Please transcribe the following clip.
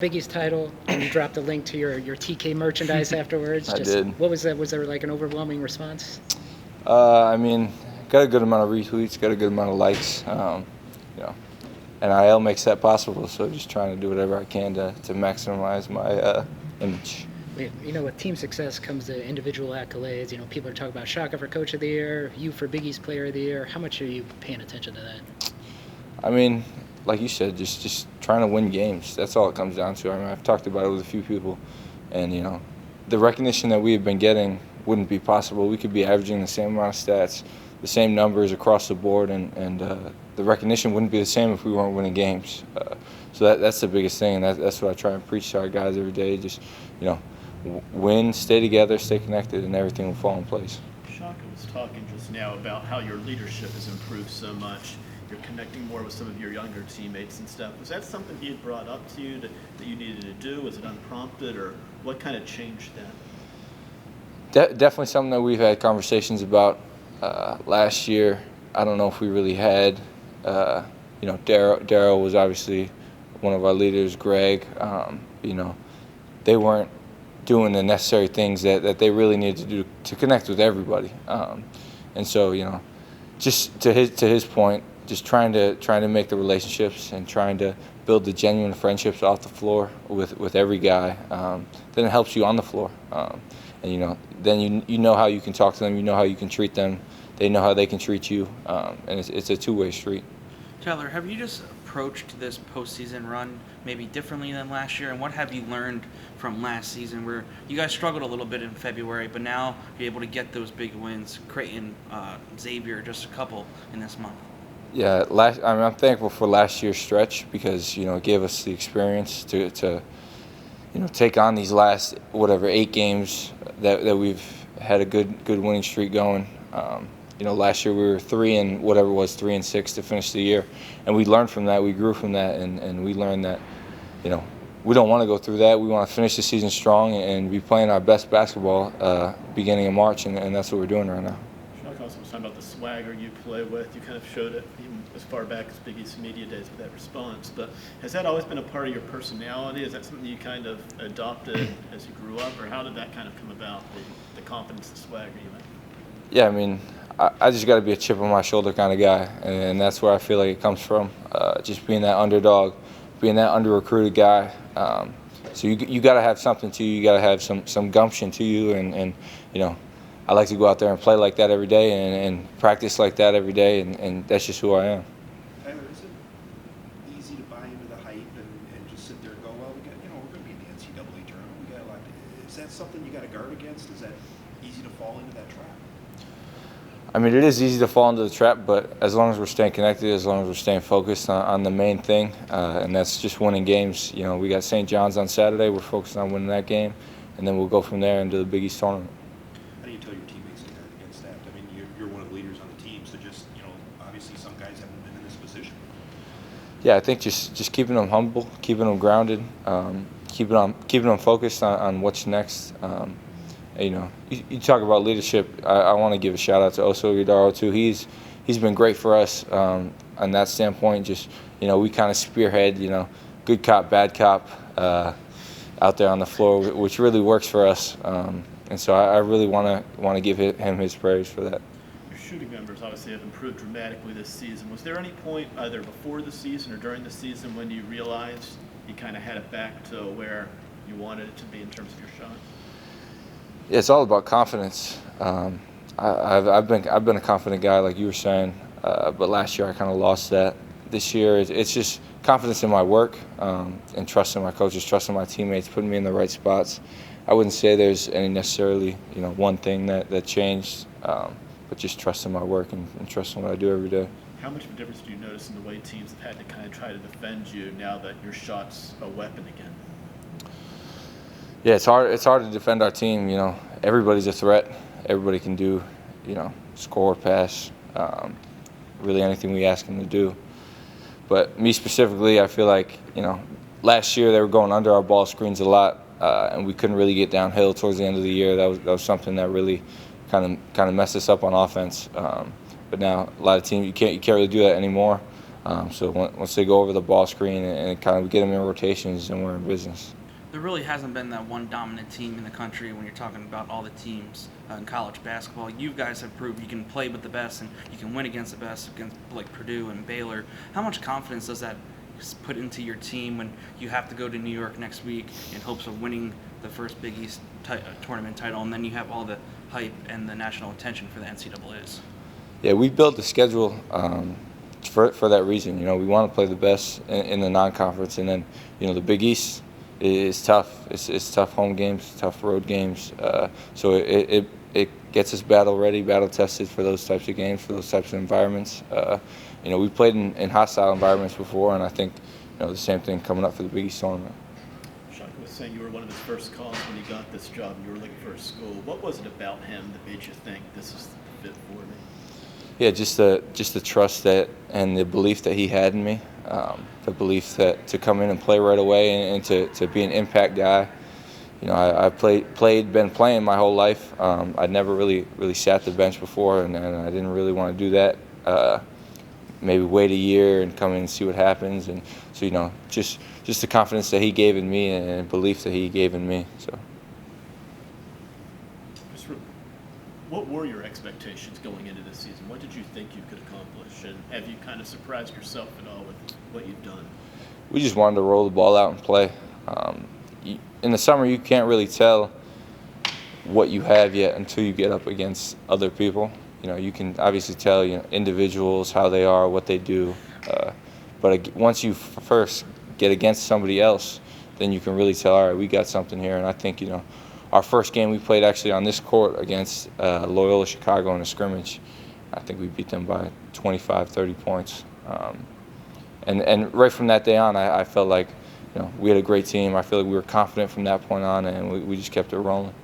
Big East title, and you dropped a link to your TK merchandise afterwards. I did. What was that? Was there like an overwhelming response? I mean, got a good amount of retweets, got a good amount of likes. NIL makes that possible, so just trying to do whatever I can to maximize my image. With team success comes the individual accolades. People are talking about Shaka for Coach of the Year, you for Big East Player of the Year. How much are you paying attention to that? I mean, like you said, just trying to win games. That's all it comes down to. I mean, I've talked about it with a few people, and the recognition that we have been getting wouldn't be possible. We could be averaging the same amount of stats, the same numbers across the board, and the recognition wouldn't be the same if we weren't winning games. So that's the biggest thing, and that's what I try and preach to our guys every day. Just win, stay together, stay connected, and everything will fall in place. Shaka was talking just now about how your leadership has improved so much. You're connecting more with some of your younger teammates and stuff. Was that something he had brought up to you that you needed to do? Was it unprompted, or what kind of changed that? Definitely something that we've had conversations about last year. I don't know if we really had. Daryl was obviously one of our leaders. Greg, they weren't doing the necessary things that they really needed to do to connect with everybody. And so, just to his point, just trying to make the relationships and trying to build the genuine friendships off the floor with every guy. Then it helps you on the floor. And then you know how you can talk to them, you know how you can treat them, they know how they can treat you, and it's a two-way street. Tyler, have you just approached this postseason run maybe differently than last year, and what have you learned from last season where you guys struggled a little bit in February, but now you're able to get those big wins, Creighton, Xavier, just a couple in this month? Yeah, I'm thankful for last year's stretch because it gave us the experience to take on these last 8 games that we've had a good winning streak going. Last year we were 3-6 to finish the year, and we learned from that. We grew from that, and we learned that we don't want to go through that. We want to finish the season strong and be playing our best basketball beginning of March, and that's what we're doing right now. Shaka also was talking about the swagger you play with. You kind of showed it even as far back as Big East Media Days with that response. But has that always been a part of your personality? Is that something you kind of adopted as you grew up, or how did that kind of come about, the confidence, the swagger you had? Yeah, I mean, I just got to be a chip on my shoulder kind of guy, and that's where I feel like it comes from. Just being that underdog, being that under-recruited guy. So you got to have something to you. You got to have some gumption to you, and I like to go out there and play like that every day and practice like that every day, and that's just who I am. Tyler, is it easy to buy into the hype and just sit there and go, well, we're going to be in the NCAA tournament. We got a lot. Is that something you got to guard against? Is that easy to fall into that trap? I mean, it is easy to fall into the trap, but as long as we're staying connected, as long as we're staying focused on the main thing, and that's just winning games. We got St. John's on Saturday. We're focused on winning that game, and then we'll go from there into the Big East tournament. How do you tell your teammates to guard against that? I mean, you're one of the leaders on the team, so just, obviously some guys haven't been in this position. Yeah, I think just keeping them humble, keeping them grounded, keeping them focused on what's next. You talk about leadership. I want to give a shout out to Oso Yadaro too. He's been great for us on that standpoint. Just we kind of spearhead good cop, bad cop out there on the floor, which really works for us. And so I really want to give him his praise for that. Your shooting numbers obviously have improved dramatically this season. Was there any point either before the season or during the season when you realized you kind of had it back to where you wanted it to be in terms of your shot? Yeah, it's all about confidence. I've been a confident guy, like you were saying, but last year I kind of lost that. This year it's just confidence in my work and trusting my coaches, trusting my teammates, putting me in the right spots. I wouldn't say there's any necessarily one thing that changed, but just trusting my work and trusting what I do every day. How much of a difference do you notice in the way teams have had to kind of try to defend you now that your shot's a weapon again? Yeah, it's hard to defend our team. Everybody's a threat. Everybody can do, score, pass, really anything we ask them to do. But me specifically, I feel like, last year they were going under our ball screens a lot, and we couldn't really get downhill towards the end of the year. That was something that really kind of messed us up on offense. But now a lot of teams, you can't really do that anymore. So once they go over the ball screen and kind of get them in rotations, then we're in business. There really hasn't been that one dominant team in the country when you're talking about all the teams in college basketball. You guys have proved you can play with the best and you can win against the best, against like Purdue and Baylor. How much confidence does that put into your team when you have to go to New York next week in hopes of winning the first Big East tournament title, and then you have all the hype and the national attention for the NCAAs? Yeah, we built the schedule for that reason. We want to play the best in the non-conference, and then the Big East is tough. It's tough home games, tough road games. So it gets us battle ready, battle tested for those types of games, for those types of environments. We played in hostile environments before, and I think the same thing coming up for the Big East tournament. Shaka was saying you were one of his first calls when he got this job and you were looking for a school. What was it about him that made you think this is the fit for me? Yeah, just the trust that and the belief that he had in me, the belief that to come in and play right away and to be an impact guy. I been playing my whole life. I'd never really sat the bench before, and I didn't really want to do that. Maybe wait a year and come in and see what happens, and so just the confidence that he gave in me and belief that he gave in me. So. What were your expectations going into this season? What did you think you could accomplish? And have you kind of surprised yourself at all with what you've done? We just wanted to roll the ball out and play. In the summer, you can't really tell what you have yet until you get up against other people. You can obviously tell individuals, how they are, what they do. But once you first get against somebody else, then you can really tell, all right, we got something here. And I think, our first game we played actually on this court against Loyola Chicago in a scrimmage. I think we beat them by 25, 30 points. And right from that day on, I felt like we had a great team. I feel like we were confident from that point on, and we just kept it rolling.